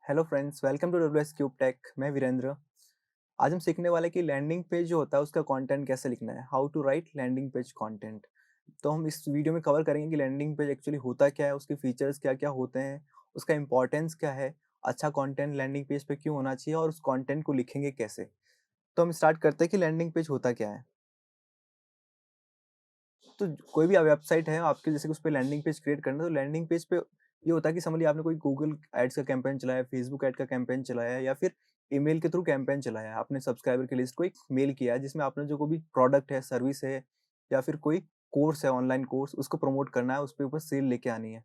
Hello friends, welcome to WS cube tech. मैं वीरेंद्र। आज हम सीखने वाले कि लैंडिंग पेज जो होता है उसका कंटेंट कैसे लिखना है, how to write landing page content. तो हम इस वीडियो में कवर करेंगे कि लैंडिंग पेज एक्चुअली होता क्या है, उसके फीचर्स क्या क्या होते हैं, उसका इंपॉर्टेंस क्या है, अच्छा कंटेंट लैंडिंग पेज पे क्यों होना चाहिए और उस कंटेंट को लिखेंगे कैसे। तो हम स्टार्ट करते हैं कि लैंडिंग पेज होता क्या है। तो कोई भी वेबसाइट है आपके, जैसे कि उस पे लैंडिंग पेज क्रिएट करना है, तो लैंडिंग पेज पे ये होता है कि समझ लीजिए आपने कोई गूगल एड्स का कैंपेन चलाया, फेसबुक एड का कैंपेन चलाया या फिर ईमेल के थ्रू कैंपेन चलाया। आपने सब्सक्राइबर की लिस्ट को एक मेल किया है जिसमें आपने जो कोई भी प्रोडक्ट है, सर्विस है या फिर कोई कोर्स है, ऑनलाइन कोर्स, उसको प्रमोट करना है, उस पे ऊपर सेल लेके आनी है।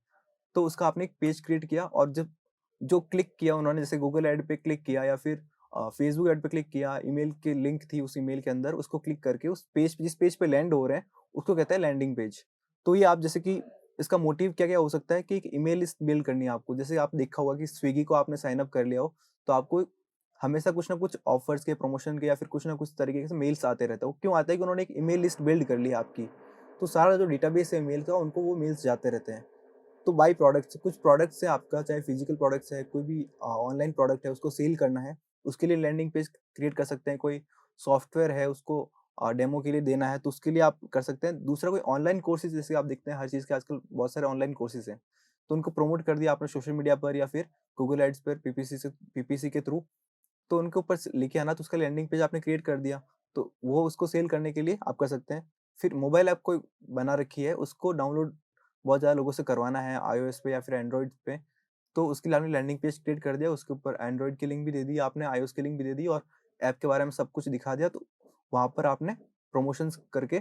तो उसका आपने एक पेज क्रिएट किया और जब जो क्लिक किया उन्होंने, जैसे गूगल ऐड पे क्लिक किया या फिर फेसबुक ऐड पे क्लिक किया, ईमेल की लिंक थी उस ईमेल के अंदर, उसको क्लिक करके उस पेज जिस पेज पे लैंड हो रहे हैं उसको कहते हैं लैंडिंग पेज। तो ये आप जैसे कि इसका मोटिव क्या-क्या हो सकता है कि एक ईमेल लिस्ट बिल्ड करनी है आपको। जैसे आप देखा होगा कि स्विगी को आपने साइन अप कर लिया हो, तो आपको हमेशा कुछ ना कुछ ऑफर्स के, प्रमोशन के या फिर कुछ ना कुछ तरीके से मेल्स आते रहते हैं। वो क्यों आता है कि उन्होंने एक ईमेल लिस्ट बिल्ड कर ली है आपकी। तो सारा जो डेटाबेस है ईमेल का, उनको वो मेल्स जाते रहते हैं। तो बाई प्रोडक्ट्स, कुछ प्रोडक्ट्स है आपका, चाहे फिजिकल प्रोडक्ट्स है, कोई भी ऑनलाइन प्रोडक्ट है, उसको सेल करना है, उसके लिए लैंडिंग पेज क्रिएट कर सकते हैं। कोई सॉफ्टवेयर है, उसको डेमो के लिए देना है, तो उसके लिए आप कर सकते हैं। दूसरा कोई ऑनलाइन कोर्सेज, जैसे आप देखते हैं हर चीज़ के आजकल बहुत सारे ऑनलाइन कोर्सेज हैं, तो उनको प्रमोट कर दिया आपने सोशल मीडिया पर या फिर गूगल एड्स पर पीपीसी के थ्रू, तो उनके ऊपर लेके आना, तो उसका लैंडिंग पेज आपने क्रिएट कर दिया, तो वो उसको सेल करने के लिए आप कर सकते हैं। फिर मोबाइल ऐप कोई बना रखी है, उसको डाउनलोड बहुत ज़्यादा लोगों से करवाना है आईओएस पे या फिर एंड्रॉइड पे, तो उसके लिए आपने लैंडिंग पेज क्रिएट कर दिया, उसके ऊपर एंड्रॉइड की लिंक भी दे दी आपने, आईओएस की लिंक भी दे दी और ऐप के बारे में सब कुछ दिखा दिया। तो वहाँ पर आपने प्रमोशंस करके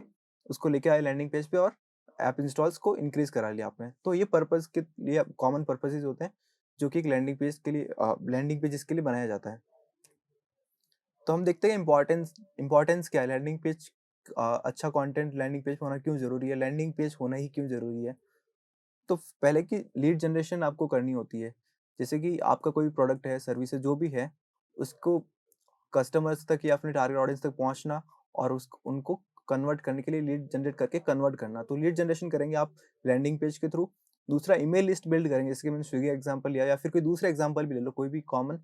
उसको लेके आए लैंडिंग पेज पे और ऐप इंस्टॉल्स को इंक्रीज़ करा लिया आपने। तो ये पर्पज़ के लिए कॉमन पर्पसेज़ होते हैं, जो कि एक लैंडिंग पेज के लिए लैंडिंग पेजेज़ के लिए बनाया जाता है। तो हम देखते हैं इम्पोर्टेंस इम्पोर्टेंस क्या है लैंडिंग पेज। अच्छा कंटेंट लैंडिंग पेज पे होना क्यों ज़रूरी है, लैंडिंग पेज होना ही क्यों ज़रूरी है। तो पहले की लीड जनरेशन आपको करनी होती है। जैसे कि आपका कोई प्रोडक्ट है, सर्विस है, जो भी है, उसको कस्टमर्स तक या अपने टारगेट ऑडियंस तक पहुँचना और उस उनको कन्वर्ट करने के लिए लीड जनरेट करके कन्वर्ट करना। तो लीड जनरेशन करेंगे आप लैंडिंग पेज के थ्रू। दूसरा ईमेल लिस्ट बिल्ड करेंगे, जैसे कि मैंने स्विगी एग्ज़ाम्पल लिया या फिर कोई दूसरा एग्ज़ाम्पल भी ले लो, कोई भी कॉमन।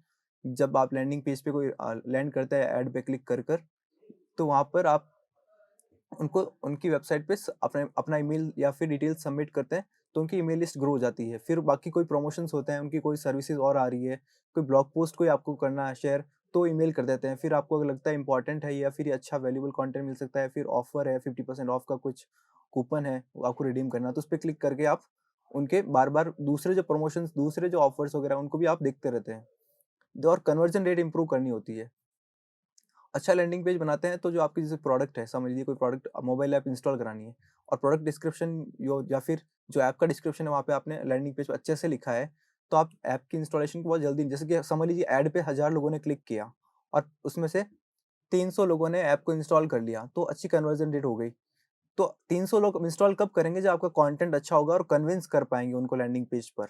जब आप लैंडिंग पेज पे कोई लैंड करता है ऐड पे क्लिक कर, तो वहाँ पर आप उनको उनकी वेबसाइट पे अपने अपना ईमेल या फिर डिटेल सबमिट करते हैं, तो उनकी ईमेल लिस्ट ग्रो हो जाती है। फिर बाकी कोई प्रमोशंस होते हैं, उनकी कोई सर्विसेज और आ रही है, कोई ब्लॉग पोस्ट कोई आपको करना है शेयर, तो ईमेल कर देते हैं। फिर आपको अगर लगता है इंपॉर्टेंट है या फिर ये अच्छा वैल्यूएबल कंटेंट मिल सकता है, फिर ऑफर है, 50% ऑफ का कुछ कूपन है, वो आपको रिडीम करना है, तो उस पे क्लिक करके आप उनके बार-बार दूसरे जो प्रमोशंस, दूसरे जो ऑफर्स वगैरह, उनको भी आप देखते रहते हैं। और कन्वर्जन रेट इंप्रूव करनी होती है। अच्छा लैंडिंग पेज बनाते हैं, तो जो आपकी जैसे प्रोडक्ट है, समझ लीजिए कोई प्रोडक्ट मोबाइल ऐप इंस्टॉल करानी है और प्रोडक्ट डिस्क्रिप्शन यो या फिर जो ऐप का डिस्क्रिप्शन है वहाँ पे आपने लैंडिंग पेज पे अच्छे से लिखा है, तो आप ऐप की इंस्टॉलेशन को बहुत जल्दी, जैसे कि समझ लीजिए ऐड पे 1000 लोगों ने क्लिक किया और उसमें से 300 लोगों ने ऐप को इंस्टॉल कर लिया, तो अच्छी कन्वर्जन रेट हो गई। तो 300 लोग इंस्टॉल कब करेंगे, जब आपका कंटेंट अच्छा होगा और कन्विंस कर पाएँगे उनको लैंडिंग पेज पर।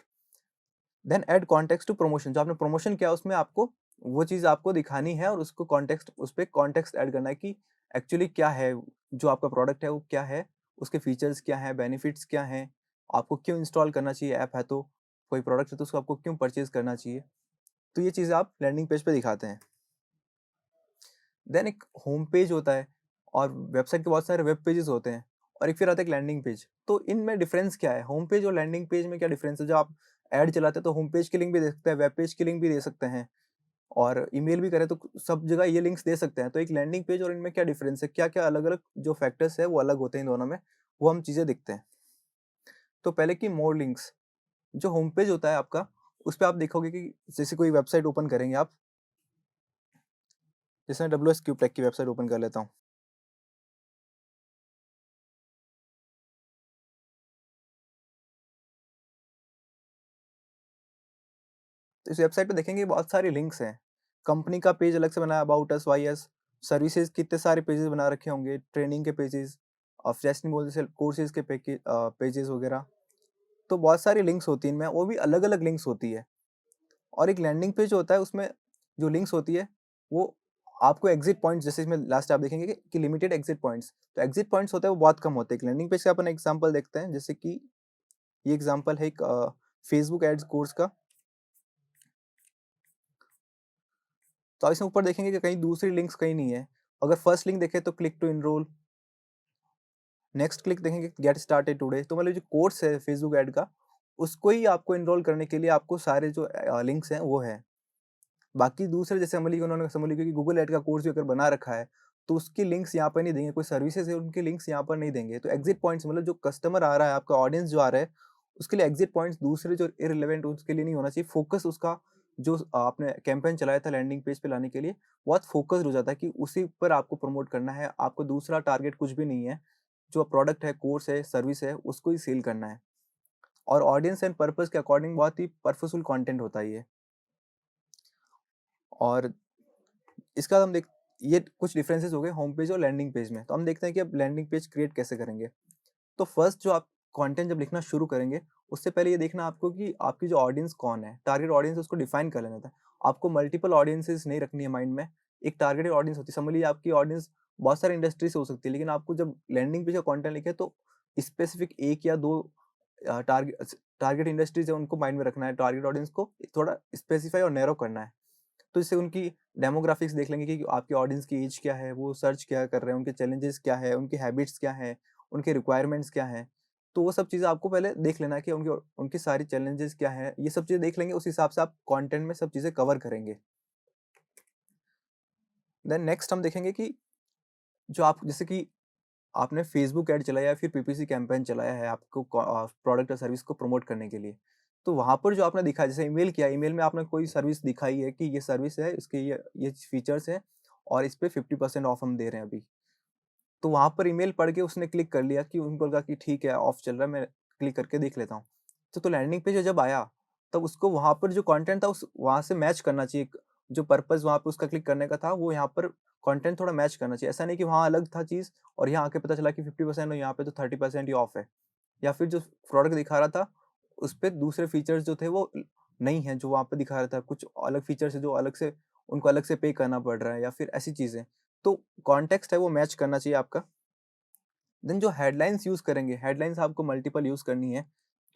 Then add context to promotion, जो आपने प्रमोशन किया उसमें आपको वो चीज़ आपको दिखानी है और उसको कॉन्टेक्स्ट, उस पे कॉन्टेक्स्ट ऐड करना है कि एक्चुअली क्या है, जो आपका प्रोडक्ट है वो क्या है, उसके फीचर्स क्या हैं, बेनिफिट्स क्या हैं, आपको क्यों इंस्टॉल करना चाहिए ऐप है तो, कोई प्रोडक्ट है तो उसको आपको क्यों परचेज़ करना चाहिए। तो ये चीज़ें आप लैंडिंग पेज पे दिखाते हैं। देन एक होम पेज होता है और वेबसाइट के बहुत सारे वेब पेजेस होते हैं और एक फिर आता है एक लैंडिंग पेज। तो इनमें डिफरेंस क्या है? होम पेज और लैंडिंग पेज में क्या डिफरेंस है? जब आप ऐड चलाते हैं तो होम पेज की लिंक भी दे सकते हैं, वेब पेज की लिंक भी दे सकते हैं और ईमेल भी करें तो सब जगह ये लिंक्स दे सकते हैं। तो एक लैंडिंग पेज और इनमें क्या डिफरेंस है? क्या-क्या अलग-अलग जो फैक्टर्स है वो अलग होते हैं इन दोनों में, वो हम चीज़ें देखते हैं। तो पहले की मोर लिंक्स, जो होम पेज होता है आपका, उसपे आप देखोगे कि जैसे कोई वेबसाइट ओपन करेंगे आप, जैसे मैं डब्ल्यूएस क्यूब टेक की वेबसाइट ओपन कर लेता हूँ। तो इस वेबसाइट पे देखेंगे बहुत सारे लिंक्स हैं। कंपनी का पेज अलग से बना है, about us, why us, services कितने सारे पेजेज़ बना रखे होंगे, ट्रेनिंग के पेजेज़ और टेस्टिमोनियल जैसे कोर्सेज़ के पेजेज़ वगैरह। तो बहुत सारी लिंक्स होती हैं इनमें, वो भी अलग-अलग लिंक्स होती है। और एक लैंडिंग पेज होता है, उसमें जो लिंक्स होती है, वो आपको एग्ज़िट पॉइंट्स, जैसे इसमें लास्ट आप देखेंगे कि लिमिटेड एग्ज़िट पॉइंट्स। तो एग्ज़िट पॉइंट्स होते हैं वो बहुत कम होते हैं। एक लैंडिंग पेज का अपन एग्ज़ाम्पल देखते हैं, जैसे कि ये एग्ज़ाम्पल है एक फेसबुक एड्स कोर्स का। तो आप इसमें ऊपर देखेंगे कि कहीं दूसरी लिंक्स कहीं नहीं है। अगर फर्स्ट लिंक देखें तो click to enrol, next click देखेंगे गेट स्टार्टेड टुडे, तो मतलब जो कोर्स है फेसबुक ऐड का, उसको ही आपको एनरोल करने के लिए आपको सारे जो लिंक्स हैं वो है। बाकी दूसरे जैसे समझ लीजिए कि गूगल ऐड का कोर्स भी अगर बना रखा है, तो उसकी लिंक्स यहाँ पर नहीं देंगे, कोई सर्विसेज़ है उनकी लिंक्स यहाँ पर नहीं देंगे। तो एग्ज़िट पॉइंट्स मतलब जो कस्टमर आ रहा है, आपका ऑडियंस जो आ रहा है, उसके लिए एग्ज़िट पॉइंट्स दूसरे जो इर्रेलेवेंट उसके लिए नहीं होना चाहिए। फ़ोकस उसका जो आपने कैंपेन चलाया था लैंडिंग पेज पे लाने के लिए, बहुत फ़ोकस्ड हो जाता है कि उसी पर आपको प्रमोट करना है, आपको दूसरा टारगेट कुछ भी नहीं है। जो प्रोडक्ट है, कोर्स है, सर्विस है, उसको ही सेल करना है। और ऑडियंस एंड पर्पज़ के अकॉर्डिंग बहुत ही पर्पसफुल कंटेंट होता है ये। और इसका हम देख ये कुछ डिफरेंसेस हो गए होम पेज और लैंडिंग पेज में। तो हम देखते हैं कि अब लैंडिंग पेज क्रिएट कैसे करेंगे। तो फर्स्ट जो आप कंटेंट जब लिखना शुरू करेंगे, उससे पहले ये देखना आपको कि आपकी जो ऑडियंस कौन है, टारगेट ऑडियंस उसको डिफाइन कर लेना था। आपको मल्टीपल ऑडियंसेस नहीं रखनी है माइंड में, एक टारगेटेड ऑडियंस होती है। समझ लीजिए आपकी ऑडियंस बहुत सारे इंडस्ट्री से हो सकती है, लेकिन आपको जब लैंडिंग पेज का कंटेंट लिखे तो स्पेसिफिक 1 या 2 टारगेट इंडस्ट्रीज़ है उनको माइंड में रखना है, टारगेट ऑडियंस को थोड़ा स्पेसिफाई और नैरो करना है। तो इससे उनकी डेमोग्राफिक्स देख लेंगे कि आपके ऑडियंस की एज क्या है, वो सर्च क्या कर रहे हैं, उनके चैलेंजेस क्या है, उनकी हैबिट्स क्या हैं, उनके रिक्वायरमेंट्स क्या हैं। तो वो सब चीज़ें आपको पहले देख लेना है कि उनकी उनकी सारी चैलेंजेस क्या हैं, ये सब चीज़ें देख लेंगे, उस हिसाब से आप कंटेंट में सब चीज़ें कवर करेंगे। देन नेक्स्ट हम देखेंगे कि जो आप जैसे कि आपने फेसबुक ऐड चलाया या फिर पीपीसी कैंपेन चलाया है आपको प्रोडक्ट या सर्विस को प्रमोट करने के लिए। तो वहाँ पर जो आपने दिखाया जैसे ईमेल किया, ईमेल में आपने कोई सर्विस दिखाई है कि ये सर्विस है, इसके ये फीचर्स हैं और इस पे 50% ऑफ हम दे रहे हैं अभी। तो वहाँ पर ईमेल पढ़ के उसने क्लिक कर लिया कि उनको लगा कि ठीक है ऑफ चल रहा है, मैं क्लिक करके देख लेता हूँ। तो लैंडिंग पेज जब आया, तब उसको वहाँ पर जो कंटेंट था उस वहाँ से मैच करना चाहिए। जो पर्पज़ वहाँ पे उसका क्लिक करने का था, वो यहाँ पर कंटेंट थोड़ा मैच करना चाहिए। ऐसा नहीं कि वहाँ अलग था चीज़ और यहाँ आके पता चला कि 50% और यहाँ पे तो 30% ही ऑफ है। या फिर जो प्रोडक्ट दिखा रहा था, उसपे दूसरे फीचर्स जो थे वो नहीं है जो वहाँ पे दिखा रहा था। कुछ अलग फीचर्स है जो अलग से उनको अलग से पे करना पड़ रहा है या फिर ऐसी चीज़ें। तो कॉन्टेक्स्ट है वो मैच करना चाहिए आपका। देन जो हेडलाइन्स यूज़ करेंगे, हेडलाइन्स आपको मल्टीपल यूज़ करनी है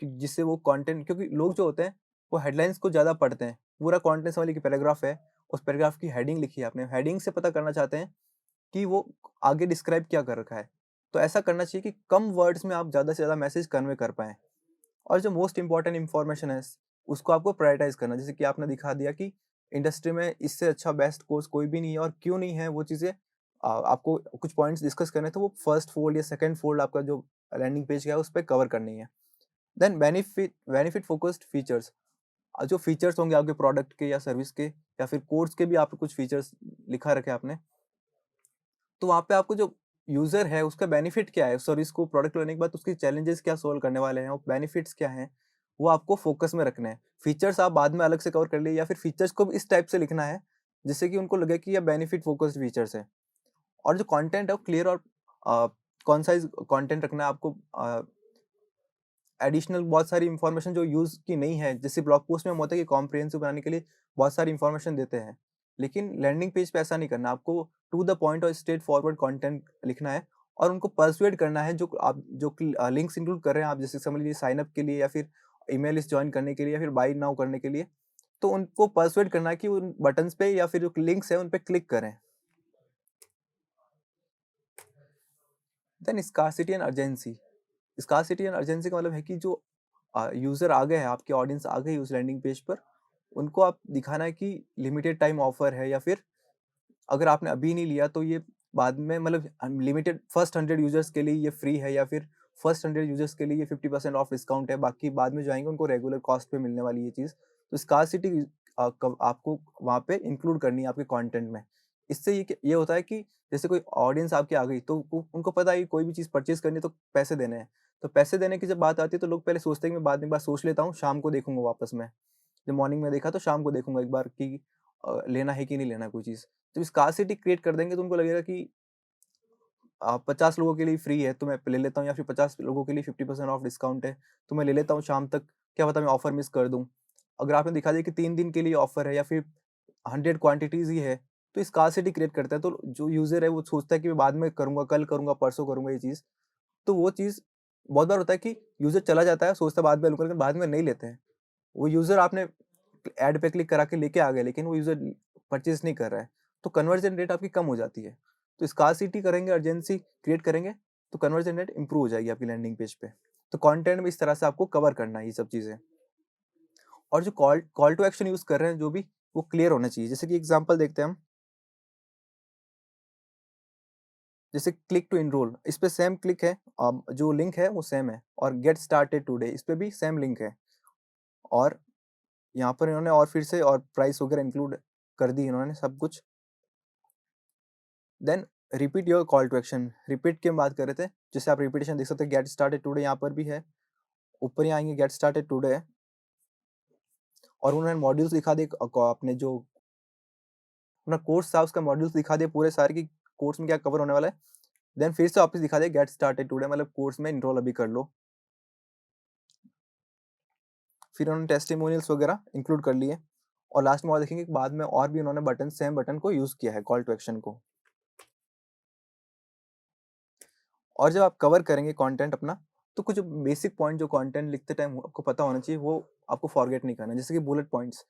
कि जिससे वो कंटेंट क्योंकि लोग जो होते हैं, वो हेडलाइन्स को ज़्यादा पढ़ते हैं। पूरा कंटेंट समझ लीजिए कि पैराग्राफ है, उस पैराग्राफ की हेडिंग लिखी है आपने, हेडिंग से पता करना चाहते हैं कि वो आगे डिस्क्राइब क्या कर रखा है। तो ऐसा करना चाहिए कि कम वर्ड्स में आप ज़्यादा से ज़्यादा मैसेज कन्वे कर पाएँ। और जो मोस्ट इम्पोर्टेंट इन्फॉर्मेशन है, उसको आपको प्रायोरिटाइज़ करना है। जैसे कि आपने दिखा दिया कि इंडस्ट्री में इससे अच्छा बेस्ट कोर्स कोई भी नहीं है और क्यों नहीं है, वो चीज़ें आपको कुछ पॉइंट्स डिस्कस करने हैं, तो वो फर्स्ट फ़ोल्ड या सेकंड फ़ोल्ड आपका जो लैंडिंग पेज का है, उस पे कवर करनी है। देन बेनिफिट फोकस्ड फीचर्स जो फीचर्स होंगे आपके प्रोडक्ट के या सर्विस के या फिर कोर्स के भी आपको कुछ फीचर्स लिखा रखे आपने, तो वहाँ पे आपको जो यूज़र है उसका बेनिफिट क्या है? सर्विस को प्रोडक्ट लेने के बाद उसके चैलेंजेस क्या सॉल्व करने वाले हैं, वो बेनिफिट्स क्या हैं? वो आपको फ़ोकस में रखने हैं। फीचर्स आप बाद में अलग से कवर कर लिए या फिर फीचर्स को भी इस टाइप से लिखना है, जिससे कि उनको लगे कि ये बेनिफिट फ़ोकस्ड फीचर्स है। और जो कंटेंट है वो क्लियर और अ, कॉन्साइज़ कंटेंट रखना है आपको एडिशनल बहुत सारी इन्फॉर्मेशन जो यूज़ की नहीं है, जैसे ब्लॉग पोस्ट में हम होता है कि कॉम्प्रिहेंसिव बनाने के लिए बहुत सारी इन्फॉर्मेशन देते हैं। लेकिन लैंडिंग पेज पे ऐसा नहीं करना, आपको टू द पॉइंट और स्ट्रेट फॉरवर्ड कंटेंट लिखना है और उनको पर्सुएड करना है जो आप जो लिंक्स इंक्लूड कर रहे हैं आप जैसे समझ लीजिए साइन अप के लिए या फिर ईमेल लिस्ट जॉइन करने के लिए या फिर बाय नाउ करने के लिए, तो उनको पर्सुएड करना है कि उन बटन्स पे या फिर जो लिंक्स हैं उन पे क्लिक करें। Then scarcity and urgency. Scarcity and urgency का मतलब है कि जो यूज़र आ गए हैं, आपके ऑडियंस आ गई उस लैंडिंग पेज पर, उनको आप दिखाना है कि लिमिटेड टाइम ऑफर है या फिर अगर आपने अभी नहीं लिया तो ये बाद में मतलब लिमिटेड फर्स्ट 100 यूज़र्स के लिए ये फ्री है या फिर फर्स्ट 100 यूज़र्स के लिए ये 50% ऑफ डिस्काउंट है, बाकी बाद में जो आएँगे उनको रेगुलर कॉस्ट पे मिलने वाली ये चीज़। तो स्कार्सिटी कब आपको वहाँ पे इंक्लूड करनी है आपके कंटेंट में। इससे ये होता है कि जैसे कोई ऑडियंस आपकी आ गई तो उनको पता है कि कोई भी चीज़ परचेज़ करनी है तो पैसे देने हैं। तो पैसे देने की जब बात आती है तो लोग पहले सोचते हैं कि मैं बाद में एक बार सोच लेता हूँ, शाम को देखूँगा वापस मैं। जब मॉर्निंग में देखा तो शाम को देखूँगा एक बार कि लेना है कि नहीं लेना कोई चीज़। जब स्कार्सिटी क्रिएट कर देंगे तो उनको लगेगा कि 50 लोगों के लिए फ्री है तो मैं ले लेता हूँ या फिर 50 लोगों के लिए 50% ऑफ डिस्काउंट है, तो मैं ले लेता हूँ शाम तक, क्या पता मैं ऑफर मिस कर दूँ। अगर आपने दिखा दिया कि 3 दिन के लिए ऑफर है या फिर 100 क्वांटिटीज़ ही है, तो स्कार्सिटी क्रिएट करता है। तो जो यूज़र है वो सोचता है कि मैं बाद में करूँगा, कल करूँगा, परसों करूँगा ये चीज़। तो वो चीज़ बहुत बार होता है कि यूज़र चला जाता है, सोचता है बाद में लूँगा, लेकिन बाद में नहीं लेते हैं। वो यूज़र आपने ऐड पे क्लिक करा के लेके आ गए, लेकिन वो यूज़र परचेज नहीं कर रहा है, तो कन्वर्जन रेट आपकी कम हो जाती है। तो स्कार्सिटी करेंगे, अर्जेंसी क्रिएट करेंगे, तो कन्वर्जन रेट इंप्रूव हो जाएगी आपकी लैंडिंग पेज पे। तो कंटेंट में इस तरह से आपको कवर करना है ये सब चीज़ें। और जो कॉल टू एक्शन यूज़ कर रहे हैं जो भी, वो क्लियर होना चाहिए। जैसे कि एग्जांपल देखते हैं हम, जैसे क्लिक टू एनरोल, इस पे सेम क्लिक है, जो लिंक है वो सेम है, और गेट स्टार्टेड टुडे इस पे भी सेम लिंक है, और यहाँ पर इन्होंने और फिर से और प्राइस वगैरह इंक्लूड कर दी इन्होंने सब कुछ। Then repeat your call to action, repeat की हम बात कर रहे थे, जैसे आप रिपीटेशन देख सकते हैं, गेट स्टार्टेड टुडे यहाँ पर भी है, ऊपर ही आएंगे गेट स्टार्टेड टुडे है, और उन्होंने मॉड्यूल्स दिखा दिए, अपने जो अपना कोर्स था उसका मॉड्यूल्स दिखा दिए पूरे सारे की कोर्स में क्या कवर होने वाला है। देन फिर से वापस दिखा दिया गेट स्टार्टेड टुडे, मतलब कोर्स में इनरोल अभी कर लो। फिर उन्होंने टेस्टिमोनियल्स वगैरह इंक्लूड कर लिए, और लास्ट में और देखेंगे कि बाद में और भी उन्होंने बटन, सेम बटन को यूज किया है कॉल टू एक्शन को। और जब आप कवर करेंगे कंटेंट अपना, तो कुछ बेसिक पॉइंट जो कंटेंट लिखते टाइम आपको पता होना चाहिए, वो आपको फॉरगेट नहीं करना। जैसे कि बुलेट पॉइंट्स,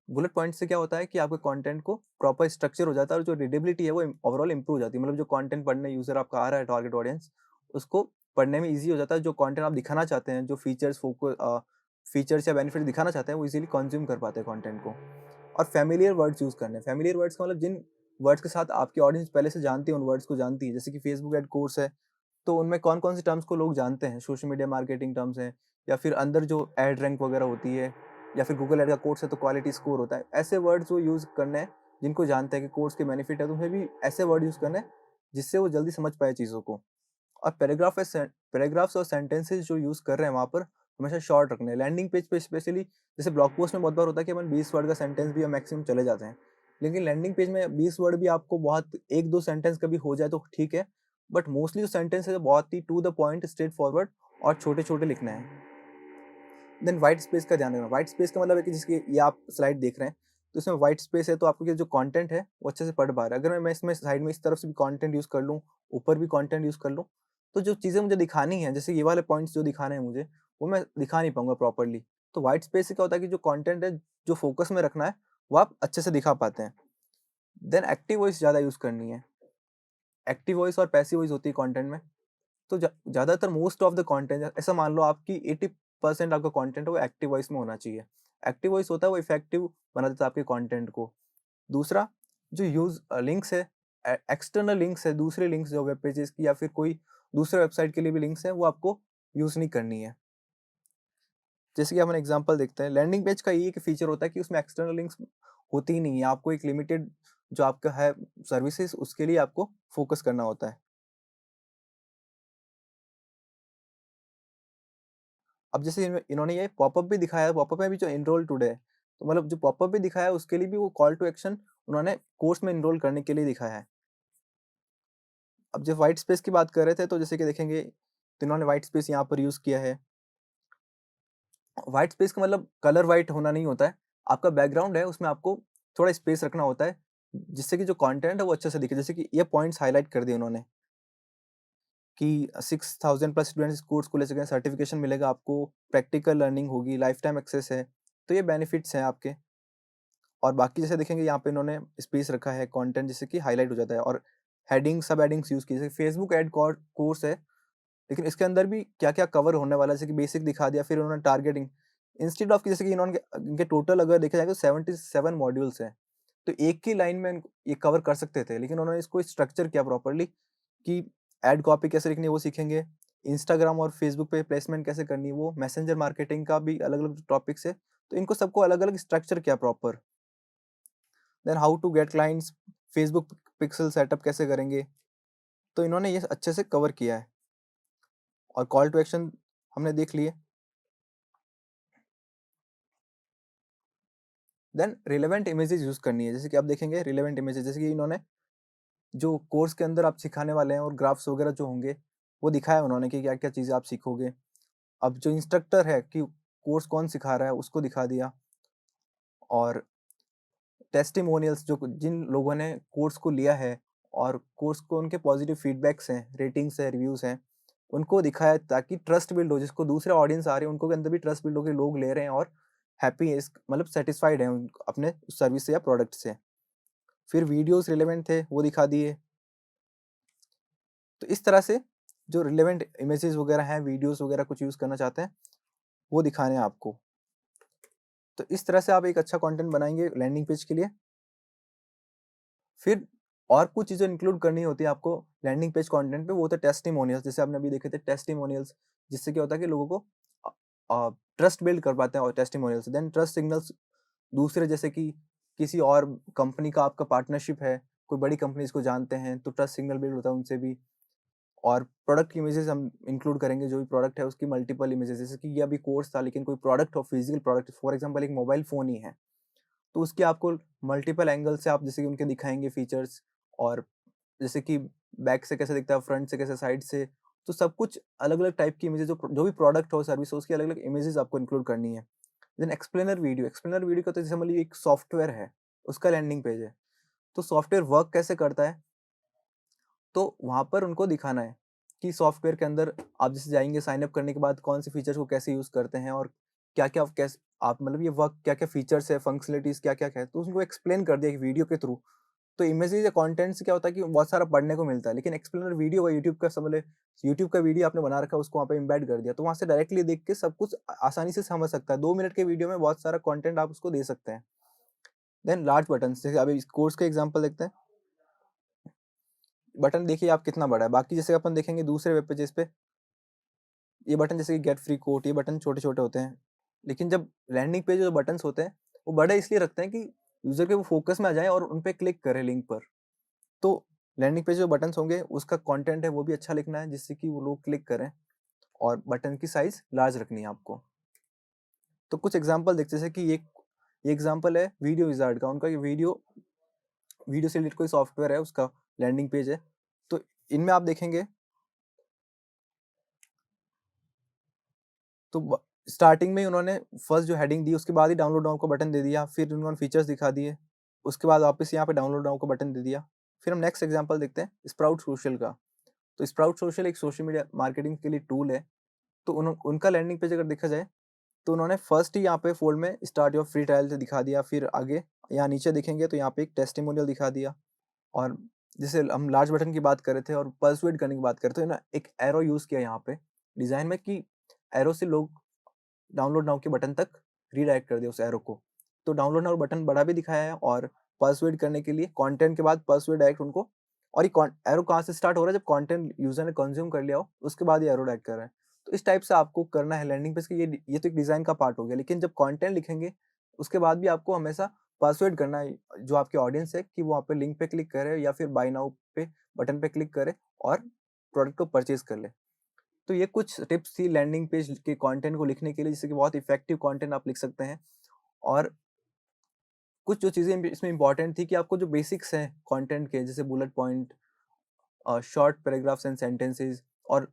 बुलेट पॉइंट से क्या होता है कि आपके कंटेंट को प्रॉपर स्ट्रक्चर हो जाता है, और जो रीडेबिलिटी है वो ओवरऑल इंप्रूव हो जाती है। मतलब जो कंटेंट पढ़ने यूजर आपका आ रहा है, टारगेट ऑडियंस, उसको पढ़ने में ईजी हो जाता है। जो कंटेंट आप दिखाना चाहते हैं, जो फीचर्स या बेनिफिट दिखाना चाहते हैं, वो इजीली कंज्यूम कर पाते हैं कंटेंट को। और फैमिलियर वर्ड्स यूज करने, फैमिलियर वर्ड्स का मतलब जिन वर्ड्स के साथ आपकी ऑडियंस पहले से जानती है, उन वर्ड्स को जानती है। जैसे कि फेसबुक एड कोर्स है, तो उनमें कौन कौन से टर्म्स को लोग जानते हैं, सोशल मीडिया मार्केटिंग टर्म्स हैं, या फिर अंदर जो एड रैंक वगैरह होती है, या फिर गूगल एड का कोर्स है तो क्वालिटी स्कोर होता है। ऐसे वर्ड्स वो यूज़ करने हैं जिनको जानते हैं कि कोर्स के बेनिफिट है, तो उन्हें भी ऐसे वर्ड यूज़ करने हैं जिससे वो जल्दी समझ पाए चीज़ों को। और पैराग्राफ्स और सेंटेंसेस जो यूज़ कर रहे हैं वहाँ पर हमेशा शॉर्ट रखने हैं। लैंडिंग पेज पे स्पेशली, जैसे ब्लॉग पोस्ट में बहुत बार होता है कि अपन 20 वर्ड का सेंटेंस भी मैक्सिमम चले जाते हैं, लेकिन लैंडिंग पेज में 20 वर्ड भी आपको बहुत, एक दो सेंटेंस कभी हो जाए तो ठीक है, बट मोस्टली जो सेंटेंस है बहुत ही to the point, straightforward और छोटे छोटे लिखने हैं। देन व्हाइट स्पेस का ध्यान रखना। व्हाइट स्पेस का मतलब है कि जिसकी ये आप स्लाइड देख रहे हैं, तो इसमें व्हाइट स्पेस है, तो आपको जो कंटेंट है वो अच्छे से पढ़ पा रहा है। अगर मैं इसमें साइड में इस तरफ से भी कंटेंट यूज़ कर लूँ, ऊपर भी कंटेंट यूज़ कर लूँ, तो जो चीज़ें मुझे दिखानी है, जैसे ये वाले पॉइंट्स जो दिखाने हैं मुझे, वो मैं दिखा नहीं पाऊँगा प्रॉपर्ली। तो व्हाइट स्पेस से क्या होता है कि जो कंटेंट है, जो फोकस में रखना है, वो आप अच्छे से दिखा पाते हैं। देन एक्टिव वॉइस ज़्यादा यूज़ करनी है। एक्टिव वॉइस और पैसिव वॉइस होती है कंटेंट में। तो ज़्यादातर मोस्ट ऑफ द कंटेंट, ऐसा मान लो आपकी 80% आपका कंटेंट है वो एक्टिव वॉइस में होना चाहिए। एक्टिव वॉइस होता है वो इफेक्टिव बना देता है आपके कंटेंट को। दूसरा, जो लिंक्स है, एक्सटर्नल लिंक्स है, दूसरे लिंक्स जो वेब पेजेस की या फिर कोई दूसरे वेबसाइट के लिए भी लिंक्स है, वो आपको यूज़ नहीं करनी है। जैसे कि अपन एग्जांपल देखते हैं, लैंडिंग पेज का ये एक फीचर होता है कि उसमें एक्सटर्नल लिंक्स होती ही नहीं है। आपको एक लिमिटेड जो आपका है सर्विसेज, उसके लिए आपको फोकस करना होता है। अब जैसे इन्होंने ये पॉपअप भी दिखाया है, पॉपअप में भी जो एनरोल टुडे है, तो मतलब जो पॉपअप भी दिखाया है उसके लिए भी वो कॉल टू एक्शन उन्होंने कोर्स में एनरोल करने के लिए दिखाया है। अब जब व्हाइट स्पेस की बात कर रहे थे, तो जैसे कि देखेंगे, तो इन्होंने व्हाइट स्पेस यहाँ पर यूज़ किया है। व्हाइट स्पेस का मतलब कलर व्हाइट होना नहीं होता है। आपका बैकग्राउंड है उसमें आपको थोड़ा स्पेस रखना होता है, जिससे कि जो कंटेंट है वो अच्छे से दिखे। जैसे कि ये पॉइंट्स हाइलाइट कर दिए उन्होंने कि 6000 प्लस स्टूडेंट्स इस कोर्स को ले सकें, सर्टिफिकेशन मिलेगा आपको, प्रैक्टिकल लर्निंग होगी, लाइफ टाइम एक्सेस है। तो ये बेनिफिट्स हैं आपके। और बाकी जैसे देखेंगे यहाँ पे इन्होंने स्पेस रखा है, कंटेंट जैसे कि हाईलाइट हो जाता है, और हेडिंग, सब हेडिंग्स यूज़ की। जैसे फेसबुक एड कोर्स है, लेकिन इसके अंदर भी क्या-क्या कवर होने वाला है, जैसे कि बेसिक दिखा दिया, फिर उन्होंने टारगेटिंग, इंस्टेड ऑफ कि जैसे कि इन्होंने इनके टोटल अगर देखा जाए तो 77 मॉड्यूल्स हैं। तो एक ही लाइन में ये कवर कर सकते थे, लेकिन उन्होंने इसको स्ट्रक्चर किया प्रॉपर्ली कि एड कॉपी कैसे लिखनी है वो सीखेंगे, इंस्टाग्राम और फेसबुक पे प्लेसमेंट कैसे करनी है वो, मैसेंजर मार्केटिंग का भी अलग-अलग टॉपिक्स है। तो इनको सबको अलग-अलग स्ट्रक्चर किया proper. Then how to get clients, Facebook pixel setup कैसे करेंगे, तो इन्होंने ये अच्छे से कवर किया है। और कॉल टू एक्शन हमने देख लिए। देन रिलेवेंट इमेजेस यूज़ करनी है। जैसे कि आप देखेंगे रिलेवेंट इमेजेस, जैसे कि इन्होंने जो कोर्स के अंदर आप सिखाने वाले हैं और ग्राफ्स वगैरह जो होंगे, वो दिखाया उन्होंने कि क्या-क्या चीज़ें आप सीखोगे। अब जो इंस्ट्रक्टर है कि कोर्स कौन सिखा रहा है उसको दिखा दिया, और टेस्टिमोनियल्स जो जिन लोगों ने कोर्स को लिया है और कोर्स को उनके पॉजिटिव फीडबैक्स हैं, रेटिंग्स हैं, रिव्यूज़ हैं, उनको दिखाया ताकि ट्रस्ट बिल्ड हो, जिसको दूसरे ऑडियंस आ रहे हैं उनको के अंदर भी ट्रस्ट बिल्ड हो के लोग ले रहे हैं और हैप्पी है, इस मतलब सैटिस्फाइड हैं अपने सर्विस से या प्रोडक्ट से। फिर वीडियोस रिलेवेंट थे वो दिखा दिए। तो इस तरह से जो रिलेवेंट इमेजेस वगैरह हैं, वीडियोस वगैरह कुछ यूज़ करना चाहते हैं, वो दिखाने हैं आपको। तो इस तरह से आप एक अच्छा कंटेंट बनाएँगे लैंडिंग पेज के लिए। फिर और कुछ चीज़ें इंक्लूड करनी होती है आपको लैंडिंग पेज कंटेंट पे, वो होता है टेस्टिमोनियल्स, जैसे आपने अभी देखे थे टेस्टिमोनियल्स, जिससे क्या होता है कि लोगों को ट्रस्ट बिल्ड कर पाते हैं और टेस्टिमोनियल्स। देन ट्रस्ट सिग्नल्स दूसरे, जैसे कि किसी और कंपनी का आपका पार्टनरशिप है, कोई बड़ी कंपनी इसको जानते हैं, तो ट्रस्ट सिग्नल बिल्ड होता है उनसे भी। और प्रोडक्ट की इमेजेस हम इंक्लूड करेंगे, जो भी प्रोडक्ट है उसकी मल्टीपल इमेजेस, जैसे कि ये अभी कोर्स था लेकिन कोई प्रोडक्ट हो, फिजिकल प्रोडक्ट, फॉर एग्जांपल एक मोबाइल फ़ोन ही है, तो उसकी आपको मल्टीपल एंगल से आप जैसे कि उनके दिखाएँगे फीचर्स, और जैसे कि बैक से कैसे दिखता है, फ्रंट से कैसे, साइड से, तो सब कुछ अलग-अलग टाइप की इमेजेस, जो भी प्रोडक्ट हो, सर्विस हो, उसकी अलग-अलग इमेजेस आपको इंक्लूड करनी है। देन एक्सप्लेनर वीडियो का तो जैसे मान लीजिए एक सॉफ्टवेयर है, उसका लैंडिंग पेज है, तो सॉफ्टवेयर वर्क कैसे करता है, तो वहाँ पर उनको दिखाना है कि सॉफ्टवेयर के अंदर आप जैसे जाएँगे, साइन अप करने के बाद कौन से फीचर्स को कैसे यूज़ करते हैं, और क्या-क्या कैस आप मतलब ये वर्क क्या-क्या फीचर्स है, फंक्शनैलिटीज़ क्या-क्या है, तो उनको एक्सप्लेन कर दिया एक वीडियो के थ्रू। तो इमेजेस या कंटेंट से क्या होता है कि बहुत सारा पढ़ने को मिलता है, लेकिन एक्सप्लेनर वीडियो का यूट्यूब का समझ ले, यूट्यूब का वीडियो आपने बना रखा है, उसको वहाँ पे एम्बेड कर दिया, तो वहाँ से डायरेक्टली देख के सब कुछ आसानी से समझ सकता है। 2 मिनट के वीडियो में बहुत सारा कंटेंट आप उसको दे सकते हैं। देन लार्ज बटन्स, जैसे अभी इस कोर्स का एग्जांपल देखते हैं। बटन देखिए आप कितना बड़ा है, बाकी जैसे अपन देखेंगे दूसरे वेब पेजेस पे, ये बटन जैसे कि गेट फ्री कोट, ये बटन छोटे-छोटे होते हैं। लेकिन जब लैंडिंग पेज जो बटन्स होते हैं, वो बड़े इसलिए रखते हैं कि यूज़र के वो फ़ोकस में आ जाएँ और उन पे क्लिक करें लिंक पर। तो लैंडिंग पेज जो बटन्स होंगे, उसका कंटेंट है वो भी अच्छा लिखना है, जिससे कि वो लोग क्लिक करें, और बटन की साइज़ लार्ज रखनी है आपको। तो कुछ एग्ज़ाम्पल देखते हैं, जैसे कि एक ये एग्ज़ाम्पल है वीडियो विज़ार्ड का, उनका ये वीडियो वीडियो से रिलेटेड कोई सॉफ्टवेयर है, उसका लैंडिंग पेज है। तो इनमें आप देखेंगे, तो स्टार्टिंग में ही उन्होंने फर्स्ट जो हेडिंग दी, उसके बाद ही डाउनलोड नाउ का बटन दे दिया, फिर उन्होंने फीचर्स दिखा दिए, उसके बाद वापस यहाँ पे डाउनलोड नाउ का बटन दे दिया। फिर हम नेक्स्ट एग्जांपल देखते हैं स्प्राउट सोशल का। तो स्प्राउट सोशल एक सोशल मीडिया मार्केटिंग के लिए टूल है। तो उनका लैंडिंग पेज अगर देखा जाए, तो उन्होंने फर्स्ट ही यहाँ पे फोल्ड में स्टार्ट योर फ्री ट्रायल से दिखा दिया, फिर आगे यहाँ नीचे देखेंगे तो यहाँ पे एक टेस्टिमोनियल दिखा दिया। और जैसे हम लार्ज बटन की बात कर रहे थे और पर्सुएड करने की बात कर रहे थे ना, एक एरो यूज़ किया यहाँ पे डिज़ाइन में, कि एरो से लोग डाउनलोड नाउ के बटन तक रीडायरेक्ट कर दिया उस एरो को। तो डाउनलोड नाउ बटन बड़ा भी दिखाया है, और पर्सुएड करने के लिए कंटेंट के बाद पर्सुएड डायरेक्ट उनको, और ये एरो कहाँ से स्टार्ट हो रहा है, जब कंटेंट यूज़र ने कंज़्यूम कर लिया हो, उसके बाद ये एरो डायरेक्ट कर रहा है। तो इस टाइप से आपको करना है लैंडिंग पेज के, ये तो एक डिज़ाइन का पार्ट हो गया, लेकिन जब कंटेंट लिखेंगे, उसके बाद भी आपको हमेशा पर्सुएड करना है जो आपकी ऑडियंस है, कि वो वहाँ पे लिंक पे क्लिक करे या फिर बाय नाउ पे बटन पे क्लिक करे और प्रोडक्ट को परचेज़ कर ले। तो ये कुछ टिप्स थी लैंडिंग पेज के कंटेंट को लिखने के लिए, जिससे कि बहुत इफेक्टिव कंटेंट आप लिख सकते हैं। और कुछ जो चीज़ें इसमें इम्पोर्टेंट थी, कि आपको जो बेसिक्स हैं कंटेंट के, जैसे bullet point, short paragraphs and sentences, और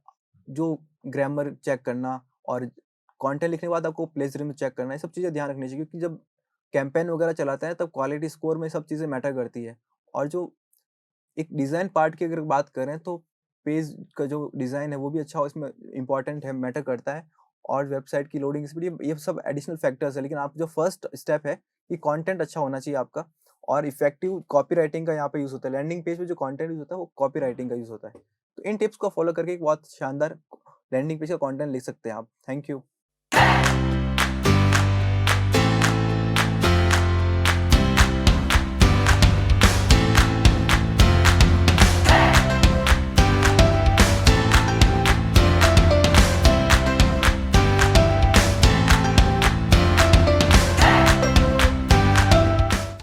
जो ग्रामर चेक करना, और कंटेंट लिखने के बाद आपको प्लेजरिज्म चेक करना, ये सब चीज़ें ध्यान रखनी चाहिए, क्योंकि जब कैंपेन वगैरह चलाते हैं, तब क्वालिटी स्कोर में सब चीज़ें मैटर करती है। और जो एक डिज़ाइन पार्ट की अगर बात करें, तो पेज का जो डिज़ाइन है वो भी अच्छा हो, इसमें इम्पोर्टेंट है, मैटर करता है। और वेबसाइट की लोडिंग स्पीड, ये सब एडिशनल फैक्टर्स है, लेकिन आप जो फर्स्ट स्टेप है, कि कंटेंट अच्छा होना चाहिए आपका, और इफेक्टिव कॉपीराइटिंग का यहाँ पे यूज़ होता है। लैंडिंग पेज पे जो कंटेंट यूज़ होता है, वो कॉपीराइटिंग का यूज़ होता है। तो इन टिप्स को फॉलो करके एक बहुत शानदार लैंडिंग पेज का कंटेंट लिख सकते हैं आप। Thank you.